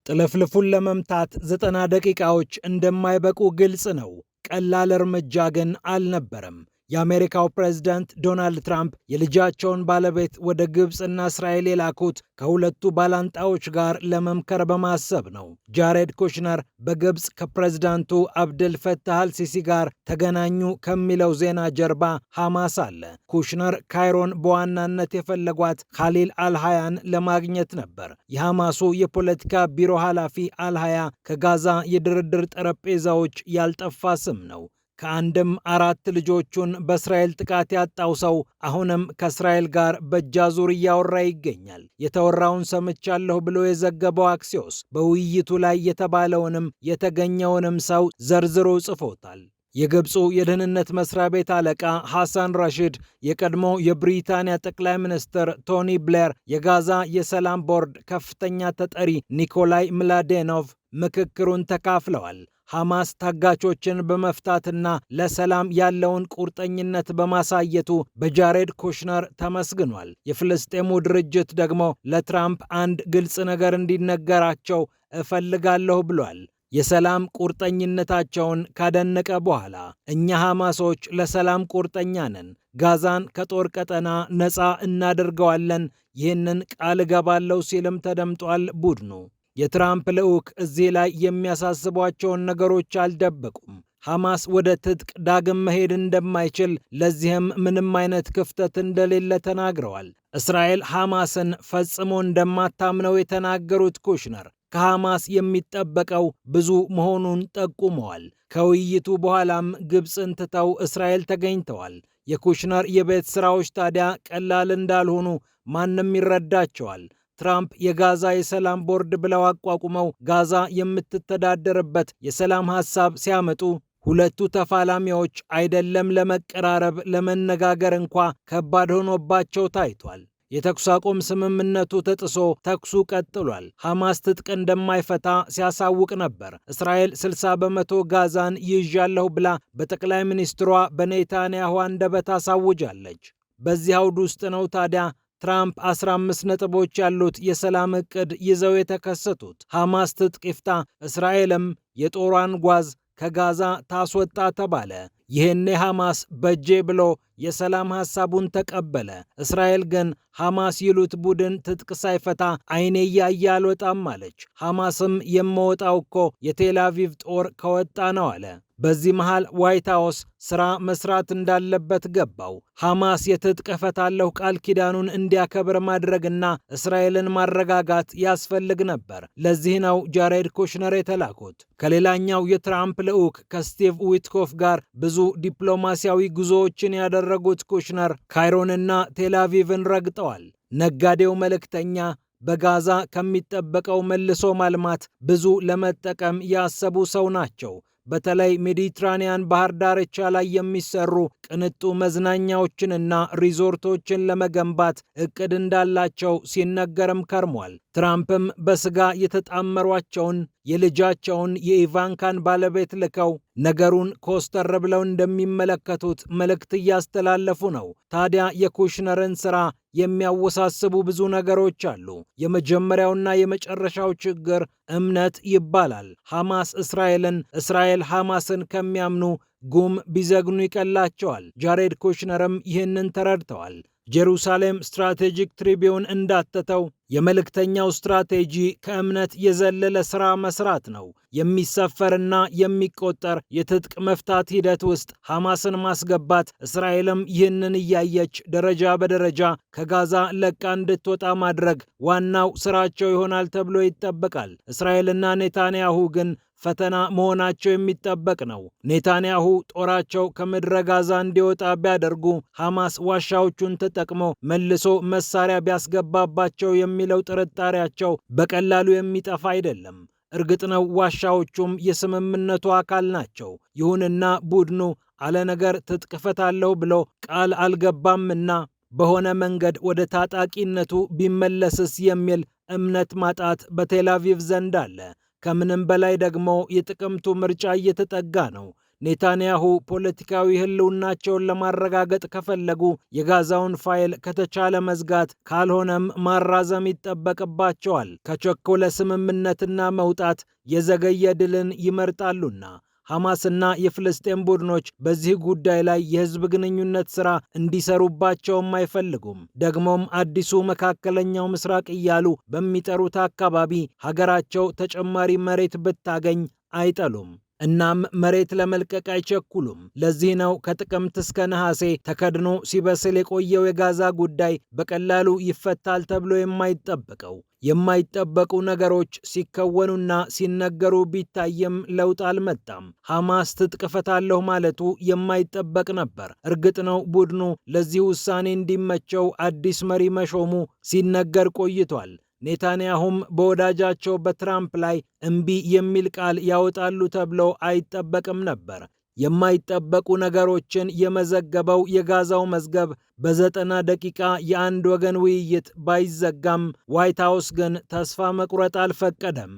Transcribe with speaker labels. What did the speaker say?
Speaker 1: ጥልፍልፉን ለመምታት 90 ደቂቃዎች እንደማይበቁ ግልጽ ነው። ቀላል እርምጃ ግን አልነበረም። የአሜሪካው ፕሬዝዳንት ዶናልድ ትራምፕ የልጃቸውን ባለቤት ወደ ግብፅና እስራኤል የላኩት ከሁለቱ ባላንጣዎች ጋር ለመምከር በማሰብ ነው። ጃሬድ ኩሽነር በግብፅ ከፕሬዝዳንቱ አብደል ፈታህ አልሲሲ ጋር ተገናኙ ከሚለው ዜና ጀርባ ሐማስ አለ። ኩሽነር ካይሮን በዋናነት የፈለጓት ካሊል አልሃያን ለማግኘት ነበር። የሐማሱ የፖለቲካ ቢሮ ኃላፊ አልሃያ ከጋዛ የድርድር ጠረጴዛዎች ያልጠፋ ስም ነው። ከአንድም 4 ልጆቹን በእስራኤል ጥቃት ያጣው ሰው አሁንም ከእስራኤል ጋር በእጃዙር እያወራ ይገኛል። የተወራውን ሰምቻለሁ ብሎ የዘገበው አክሲዮስ በውይይቱ ላይ የተባለውንም የተገኘውንም ሰው ዘርዝሮ ጽፎታል። የግብፁ የደህንነት መስሪያ ቤት አለቃ ሐሳን ራሺድ፣ የቀድሞ የብሪታንያ ጠቅላይ ሚኒስትር ቶኒ ብሌር፣ የጋዛ የሰላም ቦርድ ከፍተኛ ተጠሪ ኒኮላይ ምላዴኖቭ ምክክሩን ተካፍለዋል። ሐማስ ታጋቾችን በመፍታትና ለሰላም ያለውን ቁርጠኝነት በማሳየቱ በጃሬድ ኩሽነር ተመስግኗል። የፍልስጤሙ ድርጅት ደግሞ ለትራምፕ አንድ ግልጽ ነገር እንዲነገራቸው እፈልጋለሁ ብሏል። የሰላም ቁርጠኝነታቸውን ካደነቀ በኋላ እኛ ሐማሶች ለሰላም ቁርጠኛ ነን፣ ጋዛን ከጦር ቀጠና ነፃ እናደርገዋለን፣ ይህንን ቃል እገባለሁ ሲልም ተደምጧል። ቡድኑ የትራምፕ ልዑክ እዚህ ላይ የሚያሳስቧቸውን ነገሮች አልደበቁም። ሐማስ ወደ ትጥቅ ዳግም መሄድ እንደማይችል፣ ለዚህም ምንም አይነት ክፍተት እንደሌለ ተናግረዋል። እስራኤል ሐማስን ፈጽሞ እንደማታምነው የተናገሩት ኩሽነር ከሐማስ የሚጠበቀው ብዙ መሆኑን ጠቁመዋል። ከውይይቱ በኋላም ግብፅን ትተው እስራኤል ተገኝተዋል። የኩሽነር የቤት ሥራዎች ታዲያ ቀላል እንዳልሆኑ ማንም ይረዳቸዋል። ትራምፕ የጋዛ የሰላም ቦርድ ብለው አቋቁመው ጋዛ የምትተዳደርበት የሰላም ሐሳብ ሲያመጡ ሁለቱ ተፋላሚዎች አይደለም ለመቀራረብ ለመነጋገር እንኳ ከባድ ሆኖባቸው ታይቷል። የተኩስ አቁም ስምምነቱ ተጥሶ ተኩሱ ቀጥሏል። ሐማስ ትጥቅ እንደማይፈታ ሲያሳውቅ ነበር። እስራኤል 60 በመቶ ጋዛን ይዣለሁ ብላ በጠቅላይ ሚኒስትሯ በኔታንያሁ አንደበት አሳውጃለች። በዚህ አውድ ውስጥ ነው ታዲያ ትራምፕ 15 ነጥቦች ያሉት የሰላም ዕቅድ ይዘው የተከሰቱት። ሐማስ ትጥቅ ይፍታ፣ እስራኤልም የጦሯን ጓዝ ከጋዛ ታስወጣ ተባለ። ይህኔ ሐማስ በጄ ብሎ የሰላም ሐሳቡን ተቀበለ። እስራኤል ግን ሐማስ ይሉት ቡድን ትጥቅ ሳይፈታ አይኔ እያየ አልወጣም አለች። ሐማስም የምወጣው እኮ የቴል አቪቭ ጦር ከወጣ ነው አለ። በዚህ መሃል ዋይት ሃውስ ሥራ መስራት እንዳለበት ገባው። ሐማስ የትጥቅ እፈታለሁ ቃል ኪዳኑን እንዲያከብር ማድረግና እስራኤልን ማረጋጋት ያስፈልግ ነበር። ለዚህ ነው ጃሬድ ኩሽነር የተላኩት። ከሌላኛው የትራምፕ ልዑክ ከስቲቭ ዊትኮፍ ጋር ብዙ ዲፕሎማሲያዊ ጉዞዎችን ያደረጉት ኩሽነር ካይሮንና ቴልአቪቭን ረግጠዋል። ነጋዴው መልእክተኛ በጋዛ ከሚጠበቀው መልሶ ማልማት ብዙ ለመጠቀም ያሰቡ ሰው ናቸው። በተለይ ሜዲትራኒያን ባህር ዳርቻ ላይ የሚሰሩ ቅንጡ መዝናኛዎችንና ሪዞርቶችን ለመገንባት እቅድ እንዳላቸው ሲነገርም ከርሟል። ትራምፕም በስጋ የተጣመሯቸውን የልጃቸውን የኢቫንካን ባለቤት ልከው ነገሩን ኮስተር ብለው እንደሚመለከቱት መልእክት እያስተላለፉ ነው። ታዲያ የኩሽነርን ሥራ የሚያወሳስቡ ብዙ ነገሮች አሉ። የመጀመሪያውና የመጨረሻው ችግር እምነት ይባላል። ሐማስ እስራኤልን፣ እስራኤል ሐማስን ከሚያምኑ ጉም ቢዘግኑ ይቀላቸዋል። ጃሬድ ኩሽነርም ይህንን ተረድተዋል። ጄሩሳሌም ስትራቴጂክ ትሪቢዩን እንዳተተው የመልእክተኛው ስትራቴጂ ከእምነት የዘለለ ሥራ መስራት ነው። የሚሰፈርና የሚቆጠር የትጥቅ መፍታት ሂደት ውስጥ ሐማስን ማስገባት፣ እስራኤልም ይህንን እያየች ደረጃ በደረጃ ከጋዛ ለቃ እንድትወጣ ማድረግ ዋናው ሥራቸው ይሆናል ተብሎ ይጠበቃል። እስራኤልና ኔታንያሁ ግን ፈተና መሆናቸው የሚጠበቅ ነው። ኔታንያሁ ጦራቸው ከምድረ ጋዛ እንዲወጣ ቢያደርጉ፣ ሐማስ ዋሻዎቹን ተጠቅሞ መልሶ መሳሪያ ቢያስገባባቸው የሚለው ጥርጣሬያቸው በቀላሉ የሚጠፋ አይደለም። እርግጥ ነው ዋሻዎቹም የስምምነቱ አካል ናቸው። ይሁንና ቡድኑ አለነገር ትጥቅ እፈታለሁ ብሎ ቃል አልገባምና በሆነ መንገድ ወደ ታጣቂነቱ ቢመለስስ የሚል እምነት ማጣት በቴል አቪቭ ዘንድ አለ። ከምንም በላይ ደግሞ የጥቅምቱ ምርጫ እየተጠጋ ነው። ኔታንያሁ ፖለቲካዊ ህልውናቸውን ለማረጋገጥ ከፈለጉ የጋዛውን ፋይል ከተቻለ መዝጋት ካልሆነም ማራዘም ይጠበቅባቸዋል። ከቸኮለ ስምምነትና መውጣት የዘገየ ድልን ይመርጣሉና። ሐማስና የፍልስጤም ቡድኖች በዚህ ጉዳይ ላይ የህዝብ ግንኙነት ሥራ እንዲሰሩባቸውም አይፈልጉም። ደግሞም አዲሱ መካከለኛው ምስራቅ እያሉ በሚጠሩት አካባቢ ሀገራቸው ተጨማሪ መሬት ብታገኝ አይጠሉም። እናም መሬት ለመልቀቅ አይቸኩሉም። ለዚህ ነው ከጥቅምት እስከ ነሐሴ ተከድኖ ሲበስል የቆየው የጋዛ ጉዳይ በቀላሉ ይፈታል ተብሎ የማይጠበቀው። የማይጠበቁ ነገሮች ሲከወኑና ሲነገሩ ቢታየም ለውጥ አልመጣም። ሐማስ ትጥቅ እፈታለሁ ማለቱ የማይጠበቅ ነበር። እርግጥ ነው ቡድኑ ለዚህ ውሳኔ እንዲመቸው አዲስ መሪ መሾሙ ሲነገር ቆይቷል። ኔታንያሁም በወዳጃቸው በትራምፕ ላይ እምቢ የሚል ቃል ያወጣሉ ተብሎ አይጠበቅም ነበር። የማይጠበቁ ነገሮችን የመዘገበው የጋዛው መዝገብ በ90 ደቂቃ የአንድ ወገን ውይይት ባይዘጋም ዋይት ሃውስ ግን ተስፋ መቁረጥ አልፈቀደም።